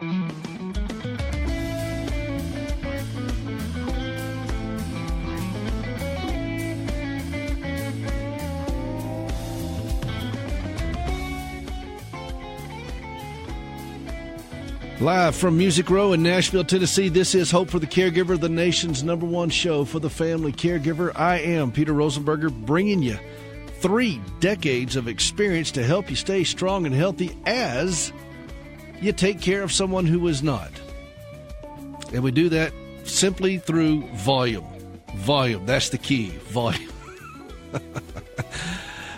Live from Music Row in Nashville, Tennessee, this is Hope for the Caregiver, the nation's #1 show for the family caregiver. I am Peter Rosenberger, bringing you 3 decades of experience to help you stay strong and healthy as you take care of someone who is not. And we do that simply through volume. Volume, that's the key, volume.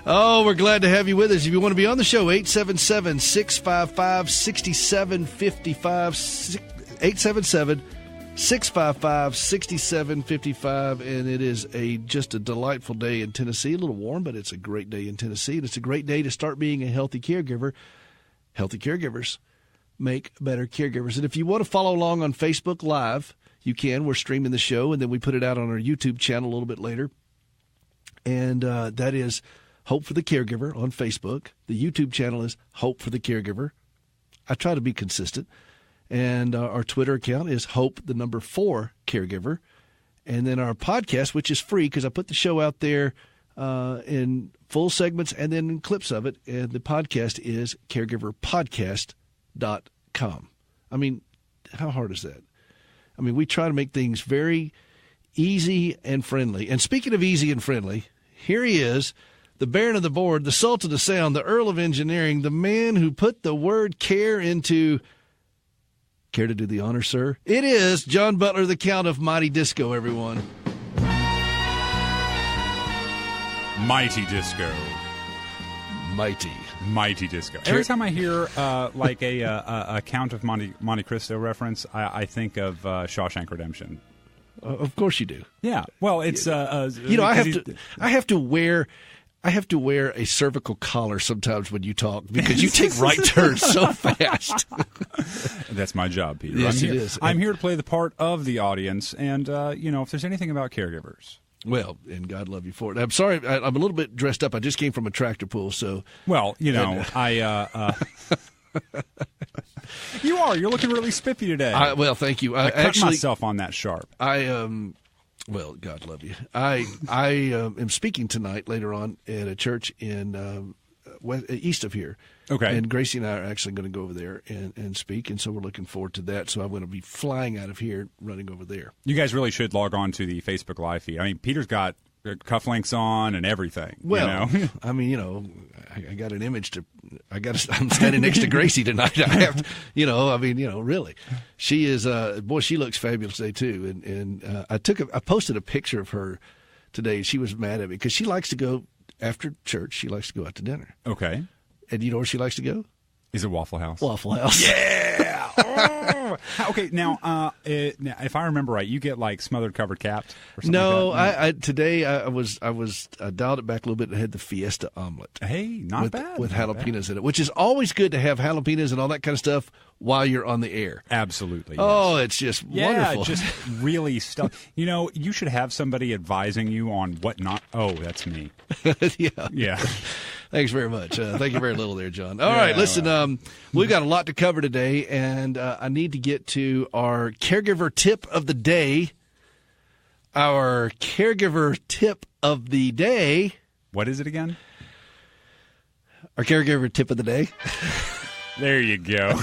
Oh, we're glad to have you with us. If you want to be on the show, 877-655-6755, 877-655-6755, and it is just a delightful day in Tennessee. A little warm, but it's a great day in Tennessee, and it's a great day to start being a healthy caregiver. Healthy caregivers make better caregivers. And if you want to follow along on Facebook Live, you can. We're streaming the show, and then we put it out on our YouTube channel a little bit later, and that is Hope for the Caregiver on Facebook. The YouTube channel is Hope for the Caregiver. I try to be consistent. And our Twitter account is Hope, the number 4 Caregiver. And then our podcast, which is free because I put the show out there in full segments and then in clips of it. And the podcast is caregiverpodcast.com. I mean, how hard is that? I mean, we try to make things very easy and friendly. And speaking of easy and friendly, here he is, the Baron of the Board, the Sultan of Sound, the Earl of Engineering, the man who put the word care into... Care to do the honor, sir? It is John Butler, the Count of Mighty Disco, everyone. Mighty Disco. Mighty Disco. Every time I hear like a Count of Monte Cristo reference, I think of Shawshank Redemption. Of course you do. Yeah. Well, it's I have to wear a cervical collar sometimes when you talk because you take right turns so fast. That's my job, Peter. Yes, it is. I'm here to play the part of the audience, and if there's anything about caregivers. Well, and God love you for it. I'm sorry, I'm a little bit dressed up. I just came from a tractor pull, so. Well, I. You're looking really spiffy today. Well, thank you. I cut myself on that sharp. Well, God love you. I am speaking tonight later on at a church in east of here. Okay. And Gracie and I are actually going to go over there and speak, and so we're looking forward to that. So I'm going to be flying out of here, running over there. You guys really should log on to the Facebook Live feed. I mean, Peter's got cufflinks on and everything. Well, I mean, I got an image I'm standing next to Gracie tonight. I have, really. She is, she looks fabulous today too. And I posted a picture of her today. She was mad at me because she likes to go after church. She likes to go out to dinner. Okay. And you know where she likes to go? Is it Waffle House? Waffle House. Yeah. Oh. Okay. Now, if I remember right, you get like smothered, covered, capped. Or something no, like that? Today I dialed it back a little bit and had the Fiesta omelet. Hey, not bad. With jalapenos in it, which is always good to have jalapenos and all that kind of stuff while you're on the air. Absolutely. Yes. Oh, it's just wonderful. Yeah, just really stuff. You should have somebody advising you on what not. Oh, that's me. Yeah. Thanks very much. Thank you very little there, John. All right, listen, we've got a lot to cover today, and I need to get to our caregiver tip of the day. Our caregiver tip of the day. What is it again? Our caregiver tip of the day. There you go. All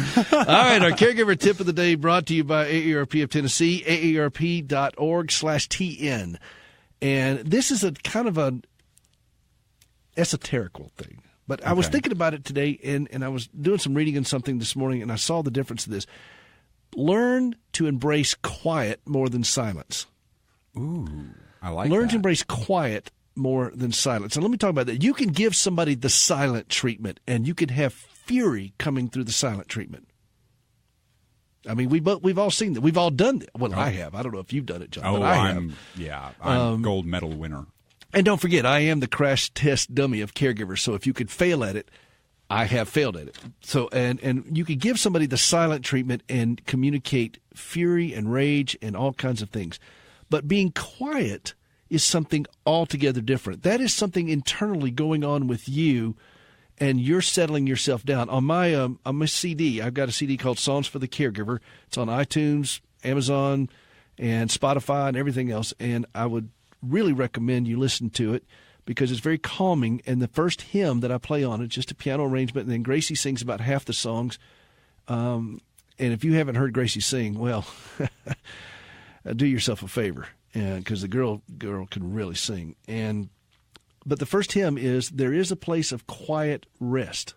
right, our caregiver tip of the day brought to you by AARP of Tennessee, aarp.org/TN. And this is a kind of an esoterical thing. But I was thinking about it today, and I was doing some reading on something this morning, and I saw the difference of this. Learn to embrace quiet more than silence. Ooh, I like Learn that. to embrace quiet more than silence. And let me talk about that. You can give somebody the silent treatment, and you can have fury coming through the silent treatment. I mean, we've all seen that. We've all done that. Well, I have. I don't know if you've done it, John. Oh, but I have. I'm gold medal winner. And don't forget, I am the crash test dummy of caregivers. So if you could fail at it, I have failed at it. So and you could give somebody the silent treatment and communicate fury and rage and all kinds of things. But being quiet is something altogether different. That is something internally going on with you, and you're settling yourself down. On my CD, I've got a CD called Songs for the Caregiver. It's on iTunes, Amazon, and Spotify and everything else, and I would really recommend you listen to it because it's very calming. And the first hymn that I play on it's just a piano arrangement, and then Gracie sings about half the songs. And if you haven't heard Gracie sing, well, do yourself a favor, because the girl can really sing. But the first hymn is, there is a place of quiet rest,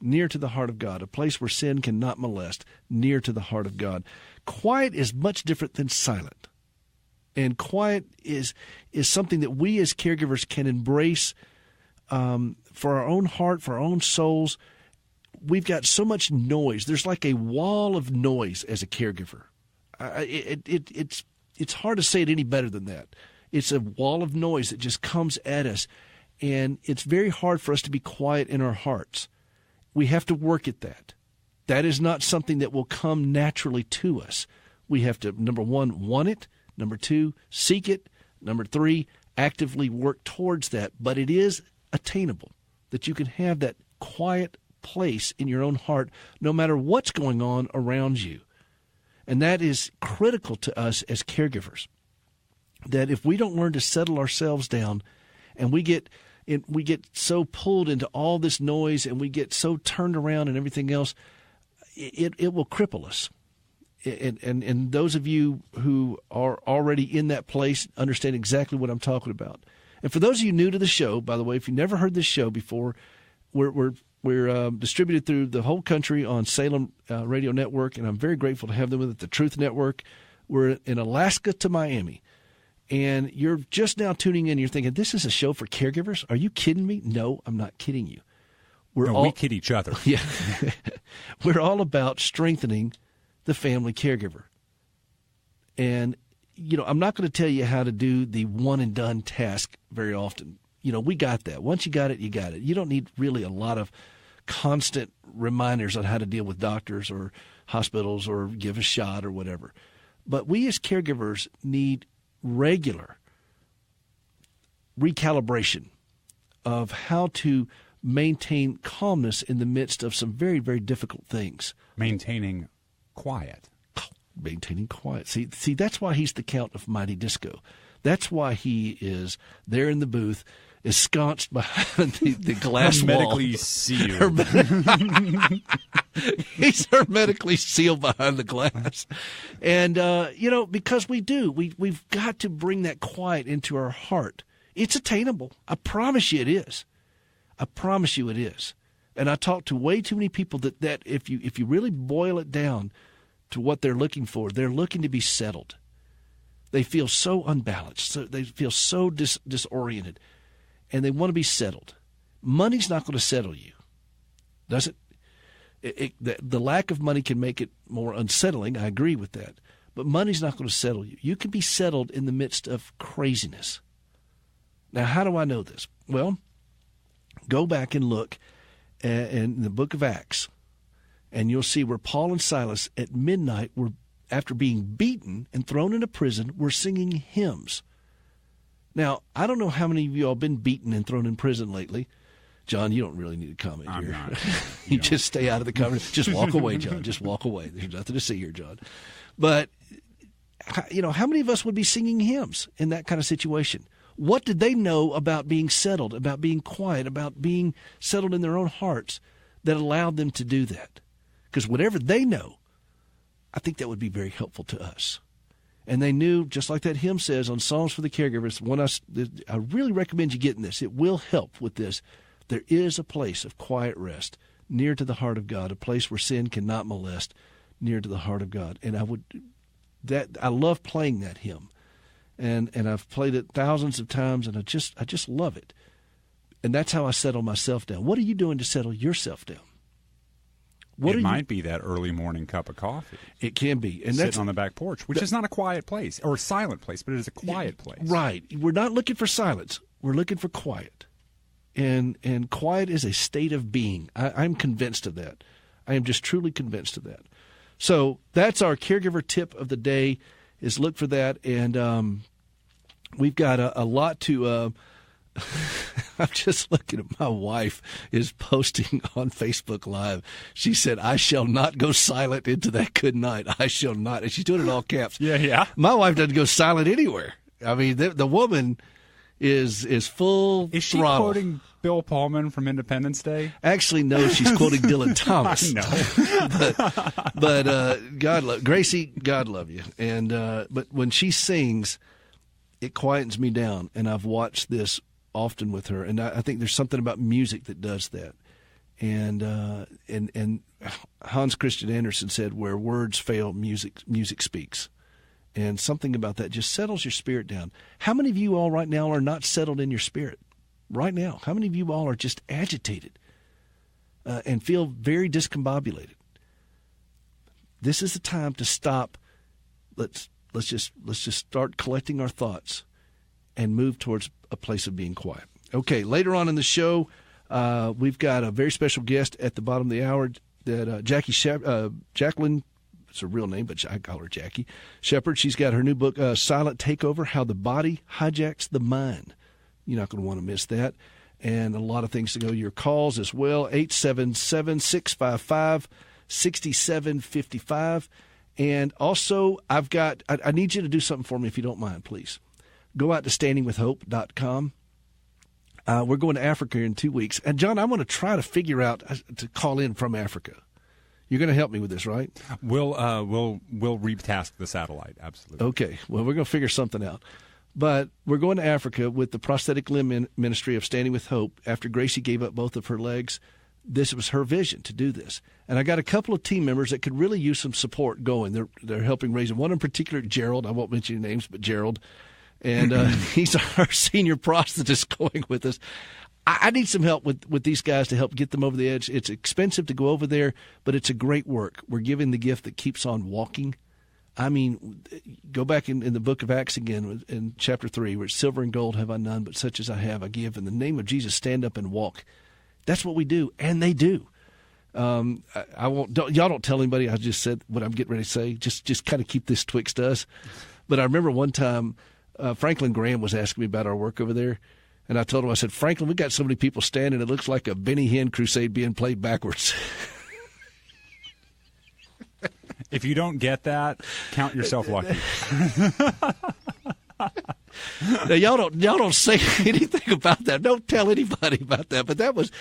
near to the heart of God, a place where sin cannot molest, near to the heart of God. Quiet is much different than silent. And quiet is something that we as caregivers can embrace for our own heart, for our own souls. We've got so much noise. There's like a wall of noise as a caregiver. It's hard to say it any better than that. It's a wall of noise that just comes at us, and it's very hard for us to be quiet in our hearts. We have to work at that. That is not something that will come naturally to us. We have to, number one, want it. Number two, seek it. Number three, actively work towards that. But it is attainable, that you can have that quiet place in your own heart no matter what's going on around you. And that is critical to us as caregivers. That if we don't learn to settle ourselves down, and we get so pulled into all this noise, and we get so turned around and everything else, it will cripple us. And those of you who are already in that place understand exactly what I'm talking about. And for those of you new to the show, by the way, if you've never heard this show before, we're distributed through the whole country on Salem Radio Network, and I'm very grateful to have them with it, the Truth Network. We're in Alaska to Miami. And you're just now tuning in, you're thinking, this is a show for caregivers? Are you kidding me? No, I'm not kidding you. We kid each other. Yeah. We're all about strengthening the family caregiver. And, I'm not going to tell you how to do the one-and-done task very often. We got that. Once you got it, you got it. You don't need really a lot of constant reminders on how to deal with doctors or hospitals or give a shot or whatever. But we as caregivers need regular recalibration of how to maintain calmness in the midst of some very, very difficult things. Maintaining quiet. Maintaining quiet. See, that's why he's the Count of Mighty Disco. That's why he is there in the booth, ensconced behind the glass hermetically wall. Sealed. He's hermetically sealed behind the glass. And, because we've got to bring that quiet into our heart. It's attainable. I promise you it is. I promise you it is. And I talk to way too many people that if you really boil it down to what they're looking for, they're looking to be settled. They feel so unbalanced. So they feel so disoriented. And they want to be settled. Money's not going to settle you, does it? The lack of money can make it more unsettling. I agree with that. But money's not going to settle you. You can be settled in the midst of craziness. Now, how do I know this? Well, go back and look in the book of Acts, and you'll see where Paul and Silas at midnight were, after being beaten and thrown into prison, were singing hymns. Now, I don't know how many of you all been beaten and thrown in prison lately. John, you don't really need to comment I'm here. not. You just stay out of the comment. Just walk away, John. Just walk away. There's nothing to see here, John. But, how many of us would be singing hymns in that kind of situation? What did they know about being settled, about being quiet, about being settled in their own hearts that allowed them to do that? Because whatever they know, I think that would be very helpful to us. And they knew, just like that hymn says on Songs for the Caregivers, I really recommend you getting this. It will help with this. There is a place of quiet rest near to the heart of God, a place where sin cannot molest, near to the heart of God. And I love playing that hymn. And I've played it thousands of times, and I just love it. And that's how I settle myself down. What are you doing to settle yourself down? It might be that early morning cup of coffee. It can be. And sitting on the back porch, which is not a quiet place or a silent place, but it is a quiet place. Right. We're not looking for silence. We're looking for quiet. And quiet is a state of being. I'm convinced of that. I am just truly convinced of that. So that's our caregiver tip of the day, is look for that. And we've got a lot to I'm just looking at my wife is posting on Facebook Live. She said, "I shall not go silent into that good night. I shall not." And she's doing it in all caps. Yeah. My wife doesn't go silent anywhere. I mean, the woman is full Is she throttle. quoting Bill Pullman from Independence Day? Actually, no, she's quoting Dylan Thomas. I know. but God love Gracie. God love you. And but when she sings, it quietens me down. And I've watched this often with her, and I think there's something about music that does that. And Hans Christian Andersen said, "Where words fail, music speaks." And something about that just settles your spirit down. How many of you all right now are not settled in your spirit? Right now, how many of you all are just agitated and feel very discombobulated? This is the time to stop. Let's just start collecting our thoughts and move towards a place of being quiet. Okay, later on in the show, we've got a very special guest at the bottom of the hour that Jacqueline. It's a real name, but I call her Jackie Shepard. She's got her new book, Silent Takeover, How the Body Hijacks the Mind. You're not going to want to miss that. And a lot of things to go to your calls as well, 877-655-6755. And also, I need you to do something for me if you don't mind, please. Go out to standingwithhope.com. We're going to Africa in 2 weeks. And, John, I want to try to figure out to call in from Africa. You're going to help me with this, right? We'll retask the satellite, absolutely. Okay. Well, we're going to figure something out. But we're going to Africa with the prosthetic limb ministry of Standing with Hope. After Gracie gave up both of her legs, this was her vision to do this. And I got a couple of team members that could really use some support going. They're helping raise one in particular, Gerald. I won't mention your names, but Gerald. And he's our senior prosthetist going with us. I need some help with these guys to help get them over the edge. It's expensive to go over there, but it's a great work. We're giving the gift that keeps on walking. I mean, go back in the book of Acts again in chapter 3, where silver and gold have I none, but such as I have I give. In the name of Jesus, stand up and walk. That's what we do, and they do. I won't. Y'all don't tell anybody I just said what I'm getting ready to say. Just kind of keep this twixt us. But I remember one time Franklin Graham was asking me about our work over there. And I told him, I said, "Franklin, we got so many people standing, it looks like a Benny Hinn crusade being played backwards." If you don't get that, count yourself lucky. Now, y'all don't say anything about that. Don't tell anybody about that. But that was,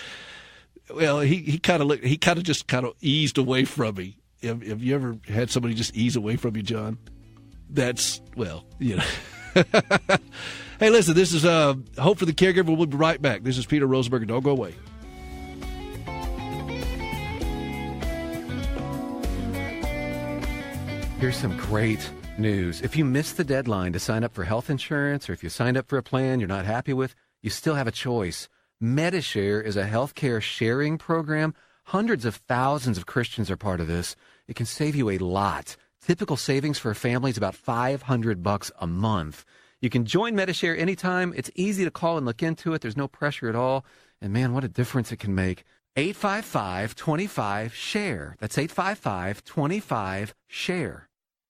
well, he kind of just eased away from me. Have you ever had somebody just ease away from you, John? That's, well, you know. Hey, listen, this is Hope for the Caregiver. We'll be right back. This is Peter Rosenberger. Don't go away. Here's some great news. If you missed the deadline to sign up for health insurance, or if you signed up for a plan you're not happy with, you still have a choice. MediShare is a healthcare sharing program. Hundreds of thousands of Christians are part of this. It can save you a lot. Typical savings for a family is about $500 a month. You can join MediShare anytime. It's easy to call and look into it. There's no pressure at all. And man, what a difference it can make. 855-25-SHARE. That's 855-25-SHARE.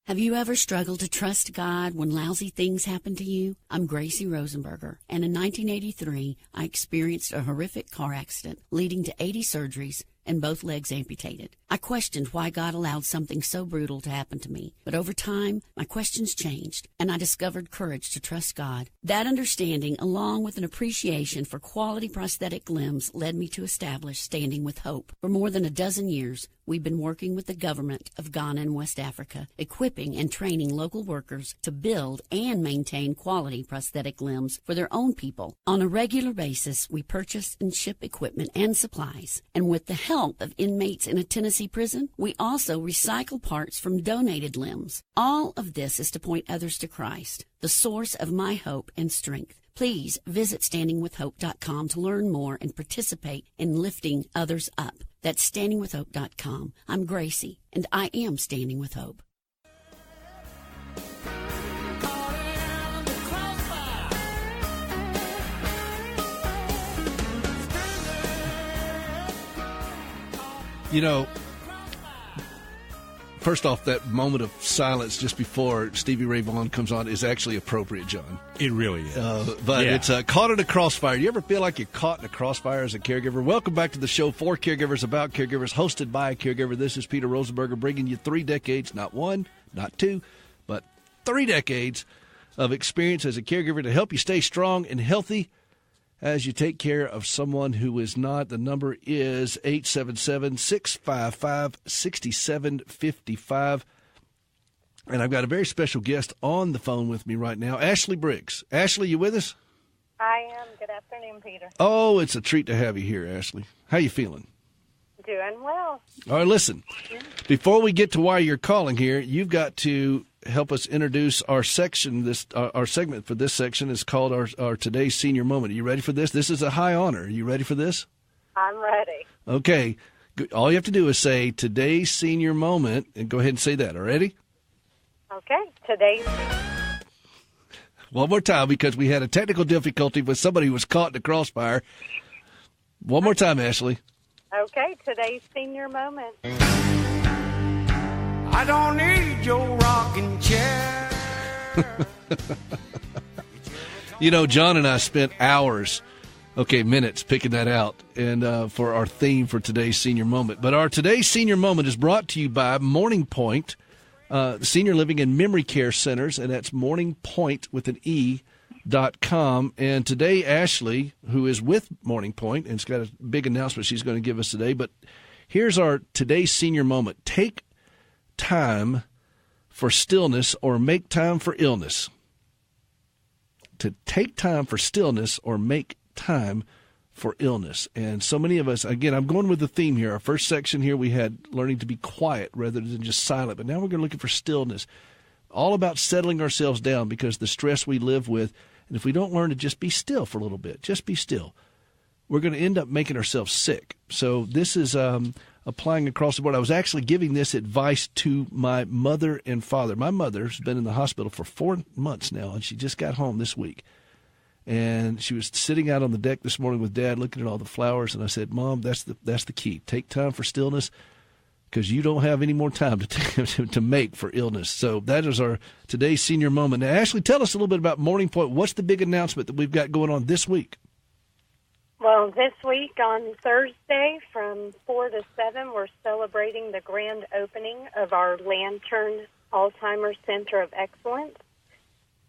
Have you ever struggled to trust God when lousy things happen to you? I'm Gracie Rosenberger, and in 1983, I experienced a horrific car accident leading to 80 surgeries and both legs amputated. I questioned why God allowed something so brutal to happen to me. But over time, my questions changed, and I discovered courage to trust God. That understanding, along with an appreciation for quality prosthetic limbs, led me to establish Standing with Hope. For more than a dozen years, we've been working with the government of Ghana and West Africa, equipping and training local workers to build and maintain quality prosthetic limbs for their own people. On a regular basis, we purchase and ship equipment and supplies. And with the help of inmates in a Tennessee prison, we also recycle parts from donated limbs. All of this is to point others to Christ, the source of my hope and strength. Please visit standingwithhope.com to learn more and participate in lifting others up. That's standingwithhope.com. I'm Gracie, and I am Standing with Hope. You know, first off, that moment of silence just before Stevie Ray Vaughan comes on is actually appropriate, John. It really is. But it's caught in a crossfire. You ever feel like you're caught in a crossfire as a caregiver? Welcome back to the show, For Caregivers, About Caregivers, hosted by a caregiver. This is Peter Rosenberger, bringing you 3 decades, not 1, not 2, but 3 decades of experience as a caregiver to help you stay strong and healthy as you take care of someone who is not. The number is 877-655-6755. And I've got a very special guest on the phone with me right now, Ashley Briggs. Ashley, you with us? I am. Good afternoon, Peter. Oh, it's a treat to have you here, Ashley. How you feeling? Doing well. All right, listen. Before we get to why you're calling here, you've got to help us introduce our section. Our segment for this section is called our Today's Senior Moment. Are you ready for this? This is a high honor. Are you ready for this? I'm ready. Okay. All you have to do is say Today's Senior Moment, and go ahead and say that. All ready? Okay. Today's... One more time, because we had a technical difficulty with somebody who was caught in the crossfire. One more time, Ashley. Okay. Today's senior moment. I don't need your rocking chair. You know, John and I spent minutes picking that out and for our theme for today's senior moment. But our today's senior moment is brought to you by Morning Point, Senior Living and Memory Care Centers, and that's morningpoint with an E.com. And today, Ashley, who is with Morning Point, and it's got a big announcement she's going to give us today, but here's our today's senior moment. Take time for stillness or make time for illness. To take time for stillness or make time for illness. And so many of us, again, I'm going with the theme here. Our first section here, we had learning to be quiet rather than just silent. But now we're going to look for stillness. All about settling ourselves down because the stress we live with. And if we don't learn to just be still for a little bit, just be still, we're going to end up making ourselves sick. So this is applying across the board. I was actually giving this advice to my mother and father. My mother's been in the hospital for 4 months now, and she just got home this week. And she was sitting out on the deck this morning with Dad looking at all the flowers, and I said, Mom, that's the key. Take time for stillness because you don't have any more time to make for illness. So that is our today's senior moment. Now, Ashley, tell us a little bit about Morning Point. What's the big announcement that we've got going on this week? Well, this week on Thursday from 4 to 7, we're celebrating the grand opening of our Lantern Alzheimer's Center of Excellence.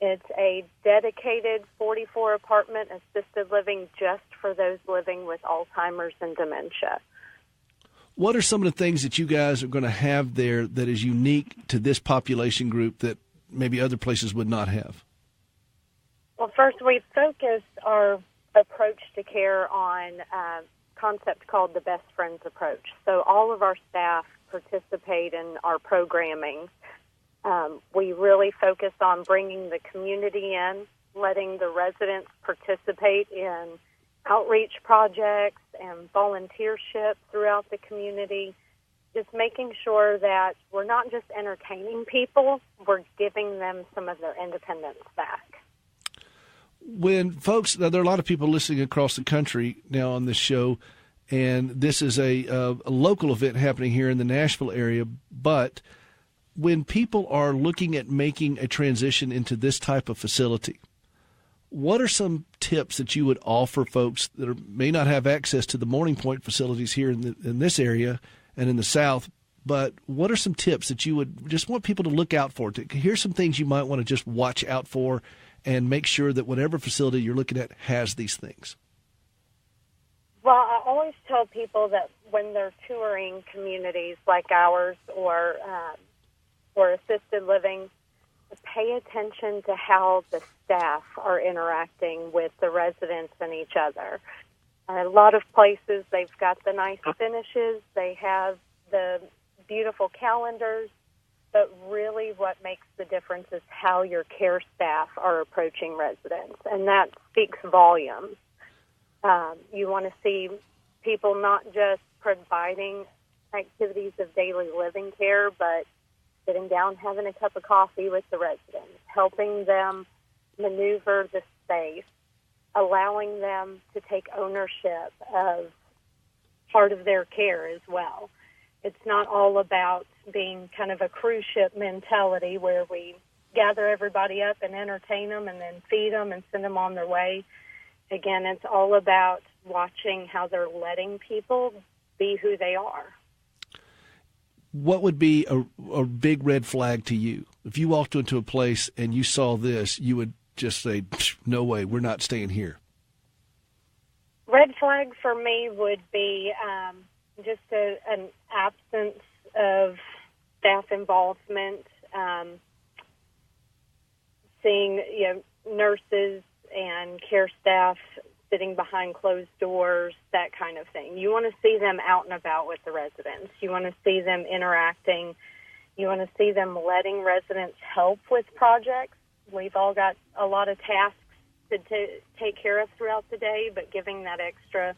It's a dedicated 44-apartment assisted living just for those living with Alzheimer's and dementia. What are some of the things that you guys are going to have there that is unique to this population group that maybe other places would not have? Well, first, we focus our approach to care on a concept called the Best Friends approach. So all of our staff participate in our programming. We really focus on bringing the community in, letting the residents participate in outreach projects and volunteership throughout the community, just making sure that we're not just entertaining people, we're giving them some of their independence back. When folks, now there are a lot of people listening across the country now on this show, and this is a local event happening here in the Nashville area, but when people are looking at making a transition into this type of facility, what are some tips that you would offer folks that may not have access to the Morning Point facilities here in this area and in the South, but what are some tips that you would just want people to look out for? Here's some things you might want to just watch out for and make sure that whatever facility you're looking at has these things. Well, I always tell people that when they're touring communities like ours or assisted living, pay attention to how the staff are interacting with the residents and each other. A lot of places, they've got the nice finishes, they have the beautiful calendars, but really what makes the difference is how your care staff are approaching residents, and that speaks volumes. You want to see people not just providing activities of daily living care, but sitting down, having a cup of coffee with the residents, helping them maneuver the space, allowing them to take ownership of part of their care as well. it's not all about being kind of a cruise ship mentality where we gather everybody up and entertain them and then feed them and send them on their way. Again, it's all about watching how they're letting people be who they are. What would be a big red flag to you? If you walked into a place and you saw this, you would just say, no way, we're not staying here. Red flag for me would be just an absence of staff involvement, seeing nurses and care staff sitting behind closed doors, that kind of thing. You want to see them out and about with the residents. You want to see them interacting. You want to see them letting residents help with projects. We've all got a lot of tasks to take care of throughout the day, but giving that extra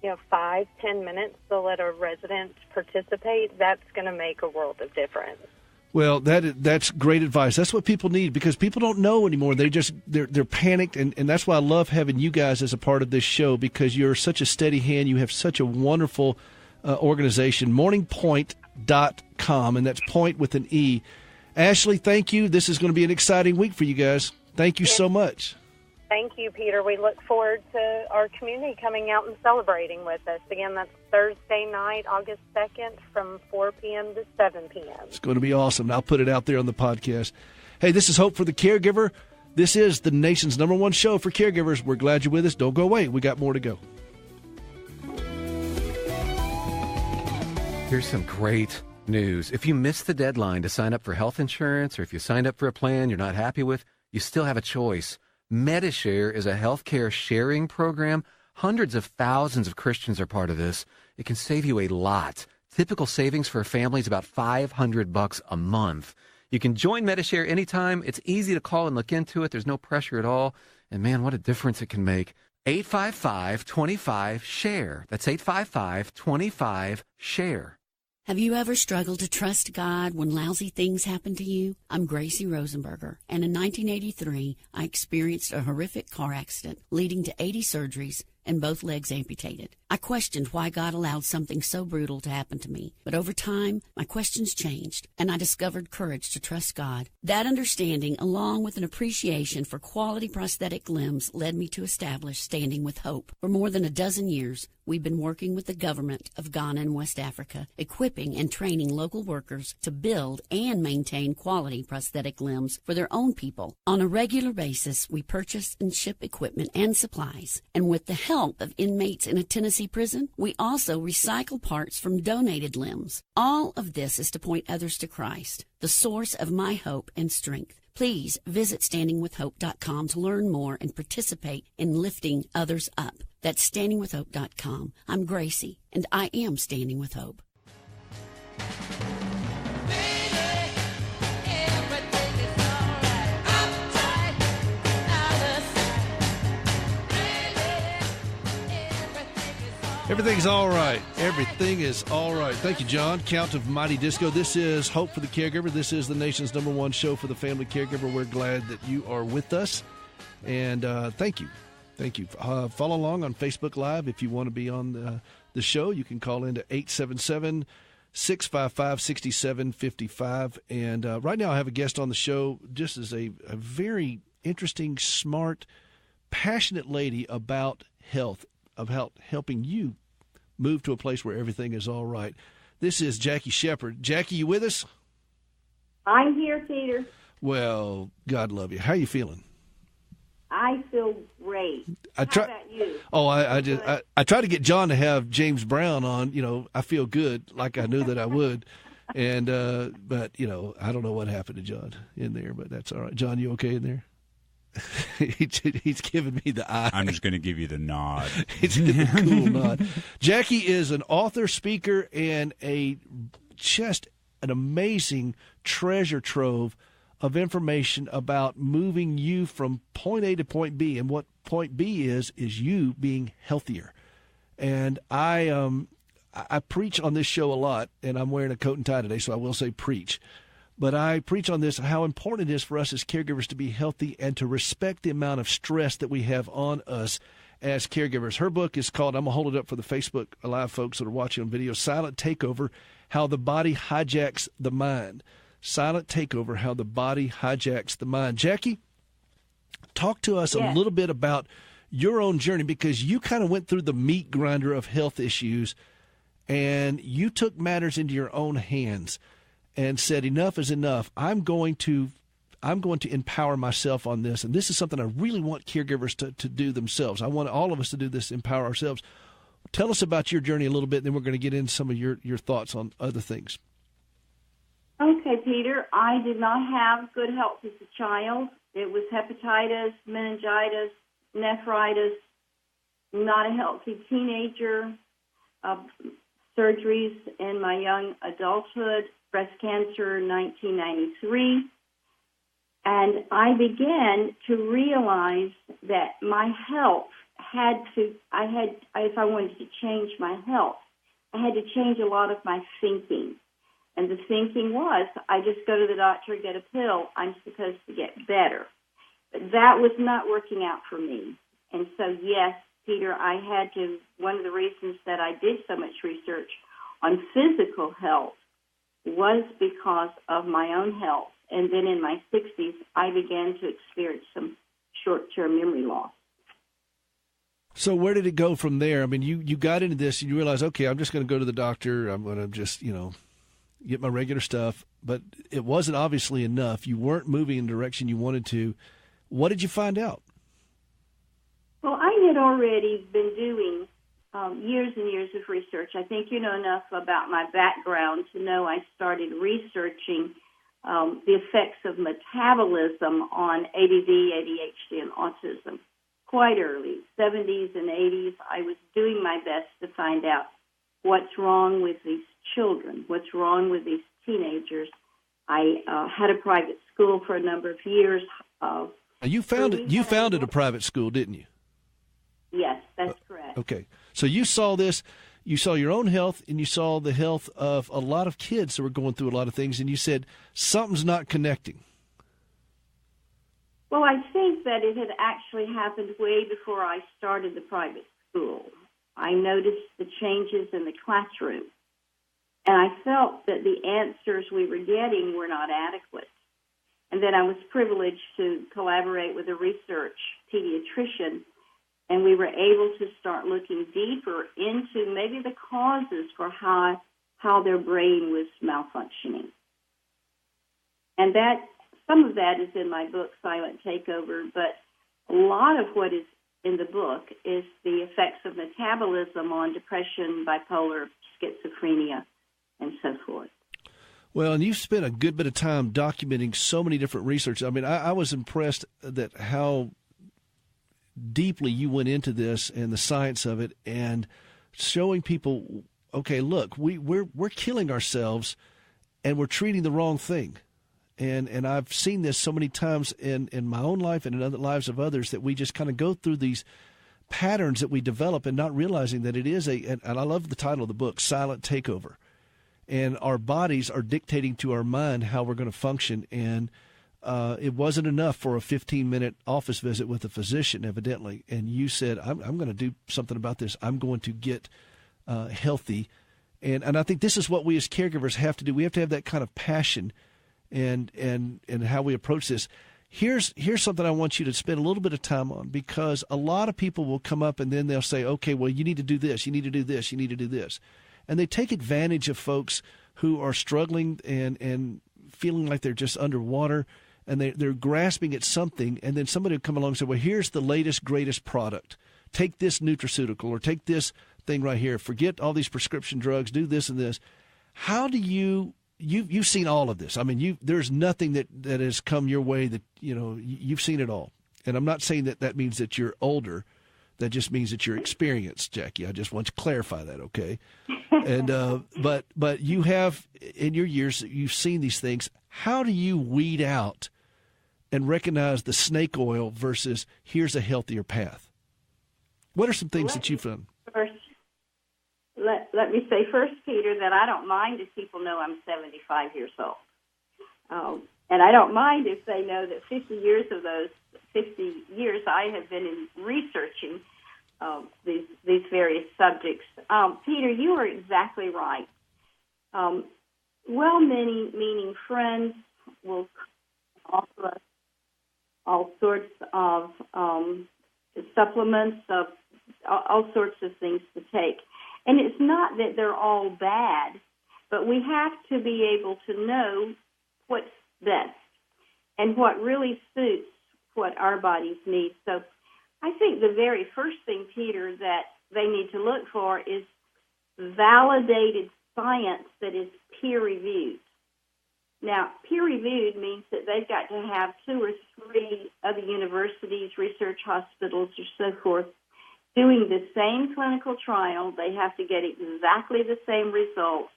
5-10 minutes to let a resident participate, that's going to make a world of difference. Well, that's great advice. That's what people need, because people don't know anymore. They're panicked, and that's why I love having you guys as a part of this show, because you're such a steady hand. You have such a wonderful organization, morningpoint.com, and that's point with an E. Ashley, thank you. This is going to be an exciting week for you guys. Thank you so much. Thank you, Peter. We look forward to our community coming out and celebrating with us. Again, that's Thursday night, August 2nd, from 4 p.m. to 7 p.m. It's going to be awesome. I'll put it out there on the podcast. Hey, this is Hope for the Caregiver. This is the nation's #1 show for caregivers. We're glad you're with us. Don't go away. We got more to go. Here's some great news. If you missed the deadline to sign up for health insurance, or if you signed up for a plan you're not happy with, you still have a choice. MediShare is a healthcare sharing program. Hundreds of thousands of Christians are part of this. It can save you a lot. Typical savings for a family is about $500 a month. You can join MediShare anytime. It's easy to call and look into it. There's no pressure at all. And man, what a difference it can make. 855-25-SHARE. That's 855-25-SHARE. Have you ever struggled to trust God when lousy things happen to you? I'm Gracie Rosenberger, and in 1983, I experienced a horrific car accident leading to 80 surgeries and both legs amputated. I questioned why God allowed something so brutal to happen to me, but over time, my questions changed, and I discovered courage to trust God. That understanding, along with an appreciation for quality prosthetic limbs, led me to establish Standing with Hope. For more than a dozen years, we've been working with the government of Ghana and West Africa, equipping and training local workers to build and maintain quality prosthetic limbs for their own people. On a regular basis, we purchase and ship equipment and supplies, and with the help of inmates in a Tennessee prison, we also recycle parts from donated limbs. All of this is to point others to Christ, the source of my hope and strength. Please visit standingwithhope.com to learn more and participate in lifting others up. That's standingwithhope.com. I'm Gracie, and I am Standing with Hope. Everything's all right. Everything is all right. Thank you, John. Count of Mighty Disco. This is Hope for the Caregiver. This is the nation's #1 show for the family caregiver. We're glad that you are with us. And thank you. Thank you. Follow along on Facebook Live. If you want to be on the show, you can call in to 877-655-6755. And right now I have a guest on the show, just as a very interesting, smart, passionate lady about health, about helping you move to a place where everything is all right. This is Jackie Shepard. Jackie, you with us? I'm here, Peter. Well, God love you. How are you feeling? I feel great. How about you? Oh, I try to get John to have James Brown on. I feel good, like I knew that I would. And but I don't know what happened to John in there, but that's all right. John, you okay in there? He's giving me the eye. I'm just going to give you the nod. It's a cool nod. Jackie is an author, speaker, and just an amazing treasure trove of information about moving you from point A to point B. And what point B is you being healthier. And I preach on this show a lot, and I'm wearing a coat and tie today, so I will say preach. But I preach on this, how important it is for us as caregivers to be healthy and to respect the amount of stress that we have on us as caregivers. Her book is called, I'm going to hold it up for the Facebook Live folks that are watching on video, Silent Takeover, How the Body Hijacks the Mind. Silent Takeover, How the Body Hijacks the Mind. Jackie, talk to us a little bit about your own journey, because you kind of went through the meat grinder of health issues, and you took matters into your own hands and said, enough is enough. I'm going to empower myself on this, and this is something I really want caregivers to do themselves. I want all of us to do this, empower ourselves. Tell us about your journey a little bit, and then we're going to get into some of your thoughts on other things. Okay, Peter, I did not have good health as a child. It was hepatitis, meningitis, nephritis, not a healthy teenager, surgeries in my young adulthood, breast cancer in 1993. And I began to realize that my health if I wanted to change my health, I had to change a lot of my thinking. And the thinking was, I just go to the doctor, get a pill, I'm supposed to get better. But that was not working out for me. And so, yes, Peter, one of the reasons that I did so much research on physical health was because of my own health. And then in my 60s, I began to experience some short-term memory loss. So where did it go from there? I mean, you got into this and you realized, okay, I'm just going to go to the doctor. I'm going to just, get my regular stuff. But it wasn't obviously enough. You weren't moving in the direction you wanted to. What did you find out? Well, I had already been doing years and years of research. I think you know enough about my background to know I started researching the effects of metabolism on ADD, ADHD, and autism quite early, 70s and 80s. I was doing my best to find out what's wrong with these children, what's wrong with these teenagers. I had a private school for a number of years. You founded a private school, didn't you? Yes, that's correct. Okay. So you saw this, you saw your own health, and you saw the health of a lot of kids that were going through a lot of things, and you said, something's not connecting. Well, I think that it had actually happened way before I started the private school. I noticed the changes in the classroom, and I felt that the answers we were getting were not adequate. And then I was privileged to collaborate with a research pediatrician, and we were able to start looking deeper into maybe the causes for how their brain was malfunctioning. And some of that is in my book, Silent Takeover, but a lot of what is in the book is the effects of metabolism on depression, bipolar, schizophrenia, and so forth. Well, and you've spent a good bit of time documenting so many different research. I mean, I was impressed that how deeply you went into this and the science of it, and showing people, okay, look, we're killing ourselves, and we're treating the wrong thing. And I've seen this so many times in my own life and in other lives of others, that we just kind of go through these patterns that we develop and not realizing that it is and I love the title of the book, Silent Takeover. And our bodies are dictating to our mind how we're going to function. And it wasn't enough for a 15-minute office visit with a physician, evidently. And you said, I'm going to do something about this. I'm going to get healthy. And I think this is what we as caregivers have to do. We have to have that kind of passion and how we approach this. Here's something I want you to spend a little bit of time on, because a lot of people will come up and then they'll say, okay, well, you need to do this, you need to do this, you need to do this. And they take advantage of folks who are struggling and feeling like they're just underwater, and they're grasping at something, and then somebody will come along and say, well, here's the latest, greatest product. Take this nutraceutical, or take this thing right here. Forget all these prescription drugs, do this and this. How do you've seen all of this. I mean, there's nothing that has come your way that, you've seen it all. And I'm not saying that means that you're older. That just means that you're experienced, Jackie. I just want to clarify that, okay? And but you have, in your years, you've seen these things. How do you weed out and recognize the snake oil versus here's a healthier path? What are some things that you've done? Let me say first, Peter, that I don't mind if people know I'm 75 years old. And I don't mind if they know that 50 years of those 50 years I have been in researching these various subjects. Peter, you are exactly right. well-meaning friends will offer us all sorts of supplements, of all sorts of things to take. And it's not that they're all bad, but we have to be able to know what's best and what really suits what our bodies need. So I think the very first thing, Peter, that they need to look for is validated science that is peer-reviewed. Now, peer-reviewed means that they've got to have 2 or 3 other universities, research hospitals, or so forth, doing the same clinical trial. They have to get exactly the same results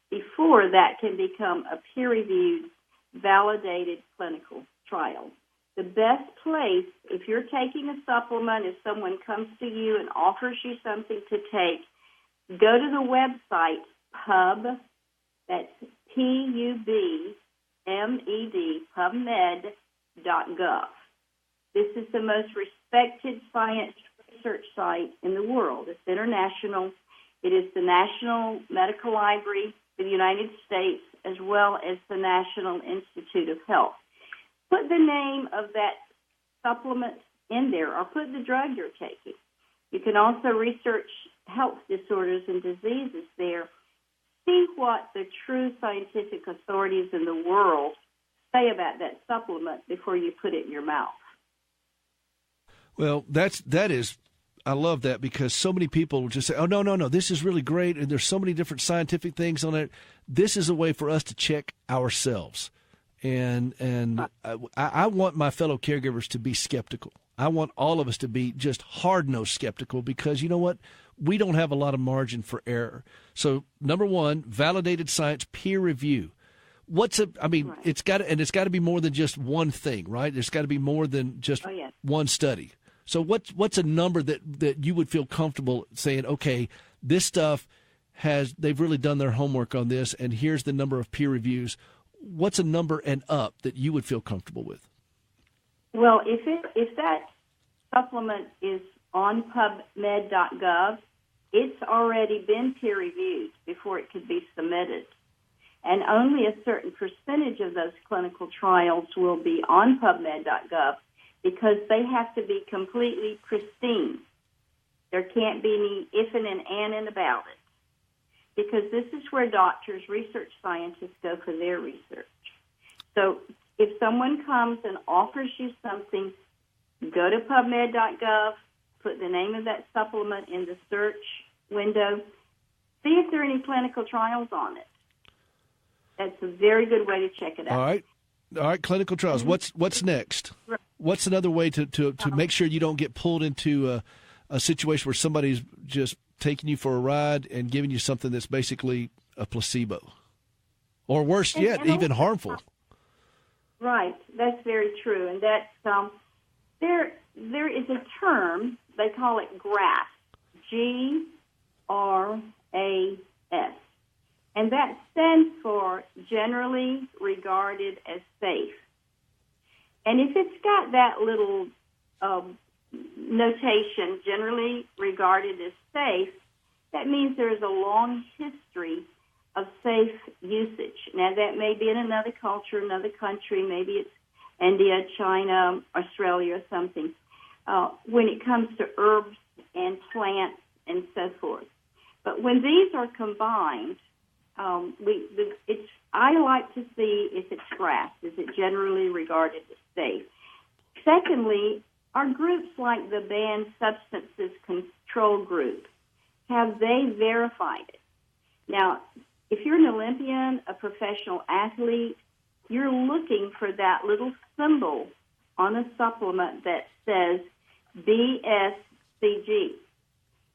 before that can become a peer-reviewed, validated clinical trial. The best place, if you're taking a supplement, if someone comes to you and offers you something to take, go to the website PUB, that's PUBMED, PubMed.gov. This is the most respected science research site in the world. It's international. It is the National Medical Library of the United States as well as the National Institute of Health. Put the name of that supplement in there, or put the drug you're taking. You can also research health disorders and diseases there. See what the true scientific authorities in the world say about that supplement before you put it in your mouth. Well, that is, I love that, because so many people will just say, oh, no, this is really great, and there's so many different scientific things on it. This is a way for us to check ourselves. And I want my fellow caregivers to be skeptical. I want all of us to be just hard-nosed skeptical, because you know what? We don't have a lot of margin for error. So, number one, validated science, peer review. It's got to be more than just one thing, right? There's got to be more than just one study. So what's a number that you would feel comfortable saying, okay, this stuff they've really done their homework on this, and here's the number of peer reviews. What's a number and up that you would feel comfortable with? Well, if that supplement is on PubMed.gov, it's already been peer-reviewed before it could be submitted. And only a certain percentage of those clinical trials will be on PubMed.gov because they have to be completely pristine. There can't be any if and an and about it, because this is where doctors, research scientists go for their research. So if someone comes and offers you something, go to PubMed.gov, put the name of that supplement in the search window, see if there are any clinical trials on it. That's a very good way to check it out. All right, clinical trials. What's next? What's another way to make sure you don't get pulled into a situation where somebody's just taking you for a ride and giving you something that's basically a placebo? Or worse yet, even harmful. Right, that's very true. And that's there is a term, they call it GRAS, G-R-A-S. And that stands for generally regarded as safe. And if it's got that little notation, generally regarded as safe, that means there is a long history of safe usage. Now, that may be in another culture, another country, maybe it's India, China, Australia, or something, when it comes to herbs and plants and so forth. But when these are combined, I like to see if it's GRAS. Is it generally regarded as safe? Secondly, are groups like the Banned Substances Control Group, have they verified it? Now, if you're an Olympian, a professional athlete, you're looking for that little symbol on a supplement that says BSCG.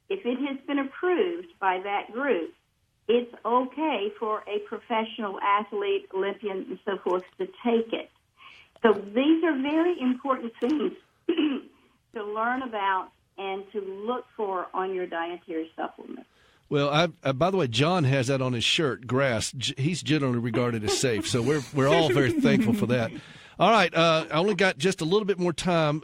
If it has been approved by that group, it's okay for a professional athlete, Olympian, and so forth to take it. So these are very important things to learn about and to look for on your dietary supplement. Well, by the way, John has that on his shirt, GRAS. He's generally regarded as safe, so we're all very thankful for that. All right, I only got just a little bit more time.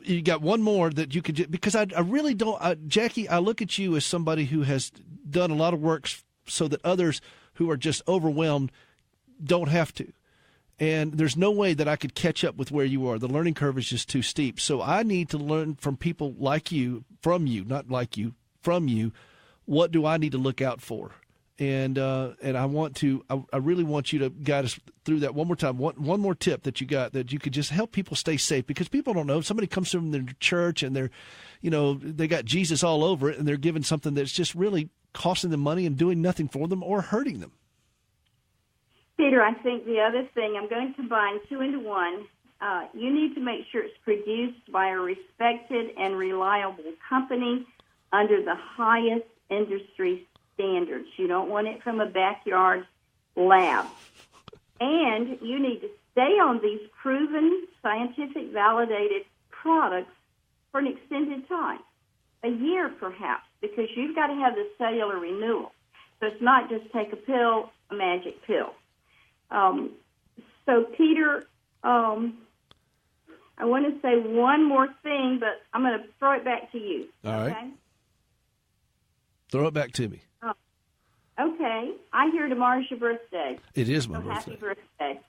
You got one more that you could, because I really don't, Jackie, I look at you as somebody who has done a lot of work so that others who are just overwhelmed don't have to. And there's no way that I could catch up with where you are. The learning curve is just too steep. So I need to learn from people like you, from you, not like you, from you. What do I need to look out for? And I want to. I really want you to guide us through that one more time. One more tip that you got that you could just help people stay safe, because people don't know. Somebody comes from their church and they're, they got Jesus all over it, and they're giving something that's just really costing them money and doing nothing for them or hurting them. Peter, I think the other thing, I'm going to combine two into one. You need to make sure it's produced by a respected and reliable company under the highest industry standards. You don't want it from a backyard lab. And you need to stay on these proven, scientific, validated products for an extended time, a year perhaps, because you've got to have the cellular renewal. So it's not just take a pill, a magic pill. So, Peter, I want to say one more thing, but I'm going to throw it back to you. All right. Throw it back to me. Okay. I hear tomorrow's your birthday. It is my birthday.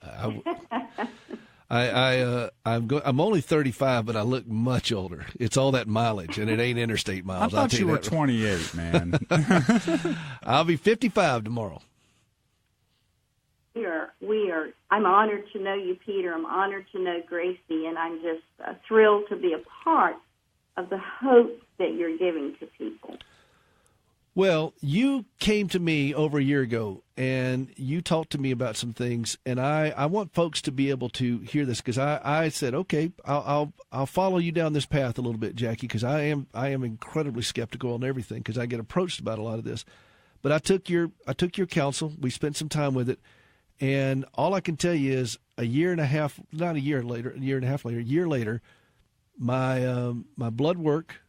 Happy birthday. I'm only 35, but I look much older. It's all that mileage, and it ain't interstate miles. I thought you were 28, man. I'll be 55 tomorrow. I'm honored to know you, Peter. I'm honored to know Gracie, and I'm just thrilled to be a part of the hope that you're giving to people. Well, you came to me over a year ago, and you talked to me about some things, and I want folks to be able to hear this, because I said, okay, I'll follow you down this path a little bit, Jackie, because I am incredibly skeptical on everything, because I get approached about a lot of this. But I took your counsel. We spent some time with it. And all I can tell you is a year and a half later, my blood work,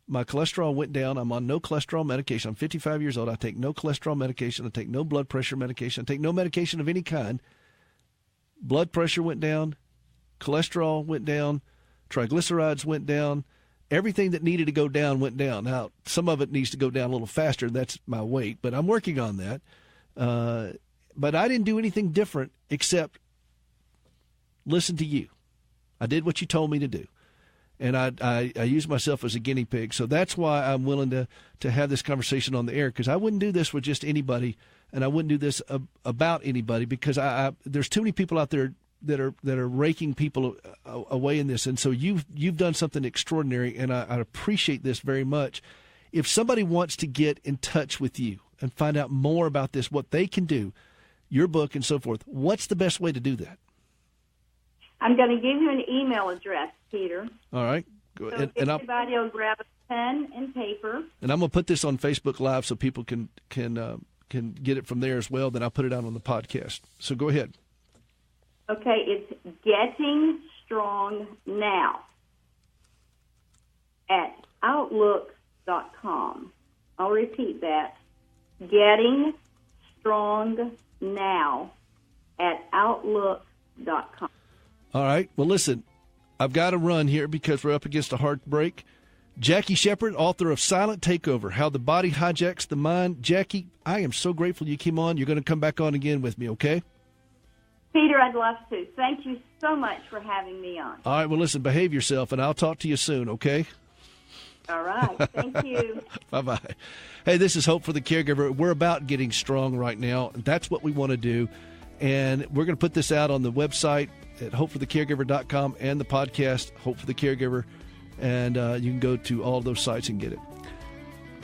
my cholesterol went down. I'm on no cholesterol medication. I'm 55 years old. I take no cholesterol medication. I take no blood pressure medication. I take no medication of any kind. Blood pressure went down. Cholesterol went down. Triglycerides went down. Everything that needed to go down went down. Now, some of it needs to go down a little faster. That's my weight, but I'm working on that. But I didn't do anything different except listen to you. I did what you told me to do. And I used myself as a guinea pig. So that's why I'm willing to have this conversation on the air, because I wouldn't do this with just anybody, and I wouldn't do this about anybody, because there's too many people out there that are raking people away in this. And so you've done something extraordinary, and I appreciate this very much. If somebody wants to get in touch with you and find out more about this, what they can do, your book and so forth, what's the best way to do that? I'm going to give you an email address, Peter. All right. Go ahead. So everybody will grab a pen and paper. And I'm going to put this on Facebook Live so people can get it from there as well. Then I'll put it out on the podcast. So go ahead. Okay, it's Getting Strong Now at Outlook.com. I'll repeat that. Getting Strong Now at Outlook.com. All right. Well, listen, I've got to run here because we're up against a hard break. Jackie Shepard, author of Silent Takeover, How the Body Hijacks the Mind. Jackie, I am so grateful you came on. You're going to come back on again with me, okay? Peter, I'd love to. Thank you so much for having me on. All right. Well, listen, behave yourself, and I'll talk to you soon, okay? All right. Thank you. Bye-bye. Hey, this is Hope for the Caregiver. We're about getting strong right now. That's what we want to do. And we're going to put this out on the website at hopeforthecaregiver.com and the podcast, Hope for the Caregiver. And you can go to all of those sites and get it.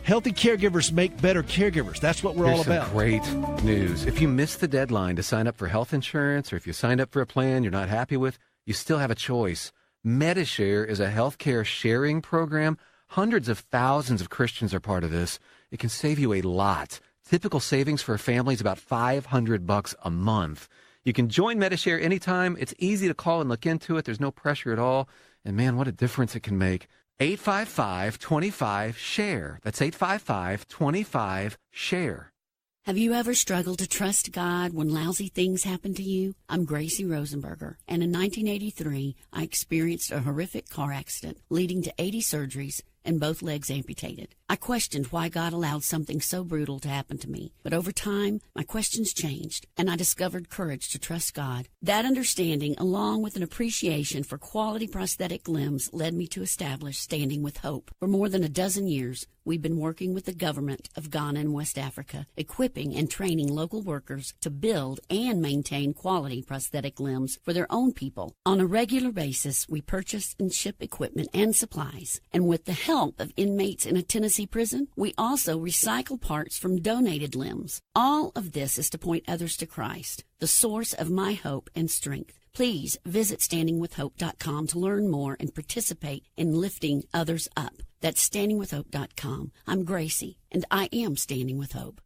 Healthy caregivers make better caregivers. That's what we're all about. Great news. If you missed the deadline to sign up for health insurance, or if you signed up for a plan you're not happy with, you still have a choice. MediShare is a healthcare sharing program. Hundreds of thousands of Christians are part of this. It can save you a lot. Typical savings for a family is about $500 a month. You can join MediShare anytime. It's easy to call and look into it. There's no pressure at all. And man, what a difference it can make. 855-25-SHARE. That's 855-25-SHARE. Have you ever struggled to trust God when lousy things happen to you? I'm Gracie Rosenberger, and in 1983, I experienced a horrific car accident leading to 80 surgeries and both legs amputated. I questioned why God allowed something so brutal to happen to me. But over time, my questions changed, and I discovered courage to trust God. That understanding, along with an appreciation for quality prosthetic limbs, led me to establish Standing with Hope. For more than a dozen years, we've been working with the government of Ghana and West Africa, equipping and training local workers to build and maintain quality prosthetic limbs for their own people. On a regular basis, we purchase and ship equipment and supplies. And with the help of inmates in a Tennessee prison, we also recycle parts from donated limbs. All of this is to point others to Christ, the source of my hope and strength. Please visit standingwithhope.com to learn more and participate in lifting others up. That's standingwithhope.com. I'm Gracie, and I am Standing with Hope.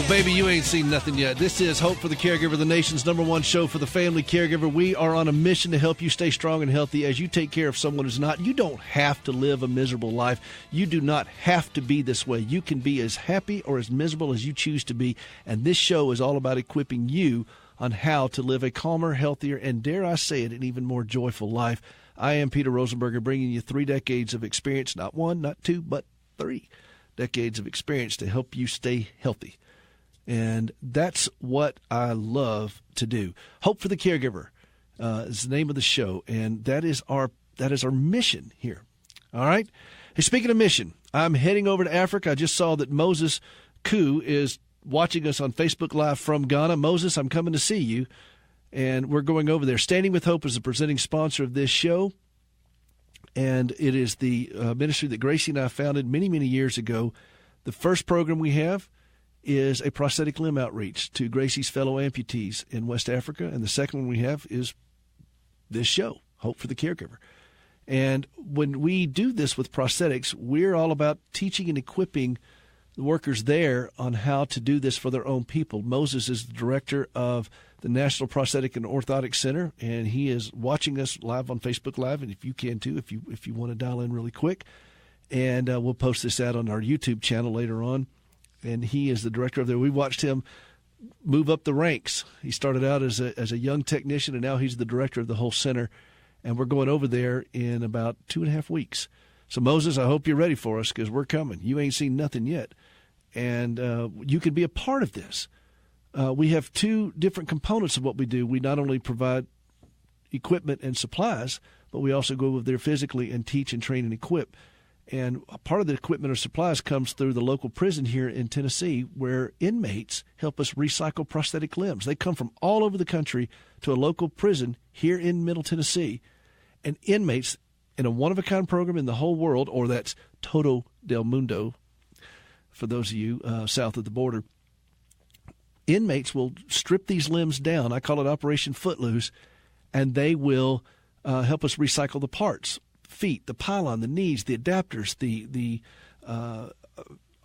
Baby, you ain't seen nothing yet. This is Hope for the Caregiver, the nation's #1 show for the family caregiver. We are on a mission to help you stay strong and healthy as you take care of someone who's not. You don't have to live a miserable life. You do not have to be this way. You can be as happy or as miserable as you choose to be, and this show is all about equipping you on how to live a calmer, healthier, and dare I say it, an even more joyful life. I am Peter Rosenberger, bringing you 3 decades of experience, not 1, not 2, but 3 decades of experience to help you stay healthy. And that's what I love to do. Hope for the Caregiver is the name of the show, and that is our mission here. All right? Hey, speaking of mission, I'm heading over to Africa. I just saw that Moses Koo is watching us on Facebook Live from Ghana. Moses, I'm coming to see you, and we're going over there. Standing with Hope is the presenting sponsor of this show, and it is the ministry that Gracie and I founded many, many years ago. The first program we have is a prosthetic limb outreach to Gracie's fellow amputees in West Africa. And the second one we have is this show, Hope for the Caregiver. And when we do this with prosthetics, we're all about teaching and equipping the workers there on how to do this for their own people. Moses is the director of the National Prosthetic and Orthotic Center, and he is watching us live on Facebook Live. And if you can too, if you want to dial in really quick, and we'll post this out on our YouTube channel later on. And he is the director of there. We watched him move up the ranks. He started out as a young technician, and now he's the director of the whole center. And we're going over there in about 2.5 weeks. So, Moses, I hope you're ready for us, because we're coming. You ain't seen nothing yet. And you can be a part of this. We have 2 different components of what we do. We not only provide equipment and supplies, but we also go over there physically and teach and train and equip. And a part of the equipment or supplies comes through the local prison here in Tennessee, where inmates help us recycle prosthetic limbs. They come from all over the country to a local prison here in Middle Tennessee. And inmates, in a one-of-a-kind program in the whole world, or that's Todo del Mundo, for those of you south of the border, inmates will strip these limbs down. I call it Operation Footloose, and they will help us recycle the parts. Feet, the pylon, the knees, the adapters, the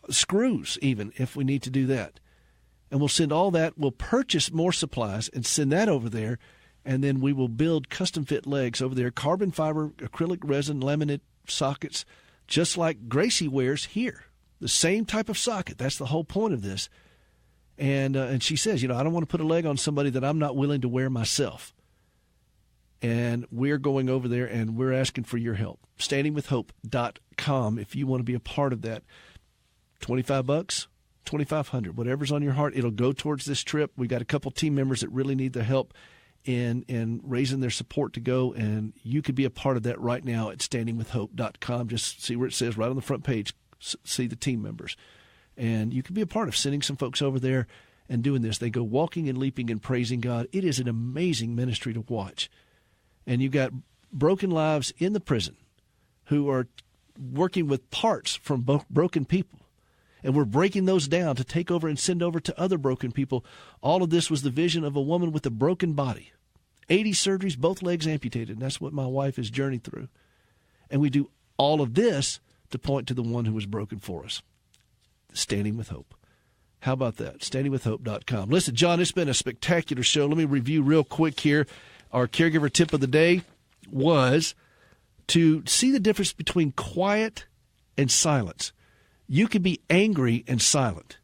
screws, even, if we need to do that. And we'll send all that. We'll purchase more supplies and send that over there, and then we will build custom-fit legs over there, carbon fiber, acrylic resin, laminate sockets, just like Gracie wears here. The same type of socket. That's the whole point of this. And she says, I don't want to put a leg on somebody that I'm not willing to wear myself. And we're going over there, and we're asking for your help. Standingwithhope.com if you want to be a part of that. $25, $2,500, whatever's on your heart, it'll go towards this trip. We got a couple team members that really need the help in raising their support to go, and you could be a part of that right now at standingwithhope.com. Just see where it says right on the front page, see the team members. And you can be a part of sending some folks over there and doing this. They go walking and leaping and praising God. It is an amazing ministry to watch. And you've got broken lives in the prison who are working with parts from broken people. And we're breaking those down to take over and send over to other broken people. All of this was the vision of a woman with a broken body. 80 surgeries, both legs amputated. And that's what my wife has journeyed through. And we do all of this to point to the one who was broken for us. Standing with Hope. How about that? Standingwithhope.com. Listen, John, it's been a spectacular show. Let me review real quick here. Our caregiver tip of the day was to see the difference between quiet and silence. You can be angry and silent.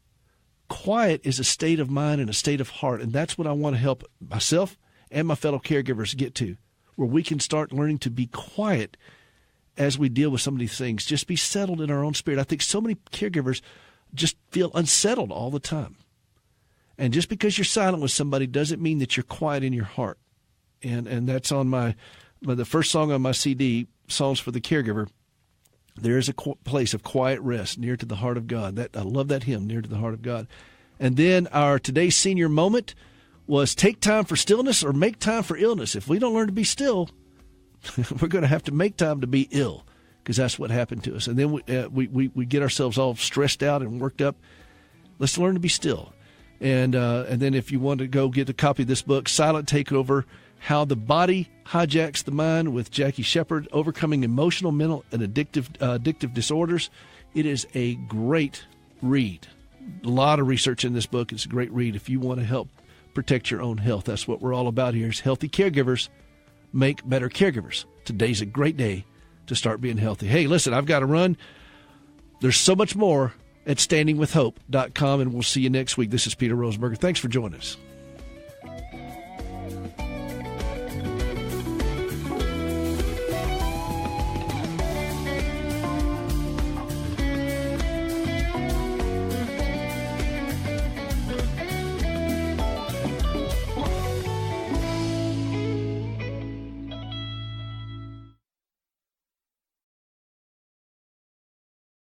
Quiet is a state of mind and a state of heart, and that's what I want to help myself and my fellow caregivers get to, where we can start learning to be quiet as we deal with some of these things. Just be settled in our own spirit. I think so many caregivers just feel unsettled all the time. And just because you're silent with somebody doesn't mean that you're quiet in your heart. And that's on the first song on my CD, Songs for the Caregiver. There is a place of quiet rest near to the heart of God. I love that hymn, Near to the Heart of God. And then our today's senior moment was take time for stillness or make time for illness. If we don't learn to be still, we're going to have to make time to be ill, because that's what happened to us. And then we get ourselves all stressed out and worked up. Let's learn to be still. And then if you want to go get a copy of this book, Silent Takeover, How the Body Hijacks the Mind, with Jackie Shepard, Overcoming Emotional, Mental, and Addictive Disorders. It is a great read. A lot of research in this book. It's a great read if you want to help protect your own health. That's what we're all about here, is healthy caregivers make better caregivers. Today's a great day to start being healthy. Hey, listen, I've got to run. There's so much more at standingwithhope.com, and we'll see you next week. This is Peter Rosenberger. Thanks for joining us.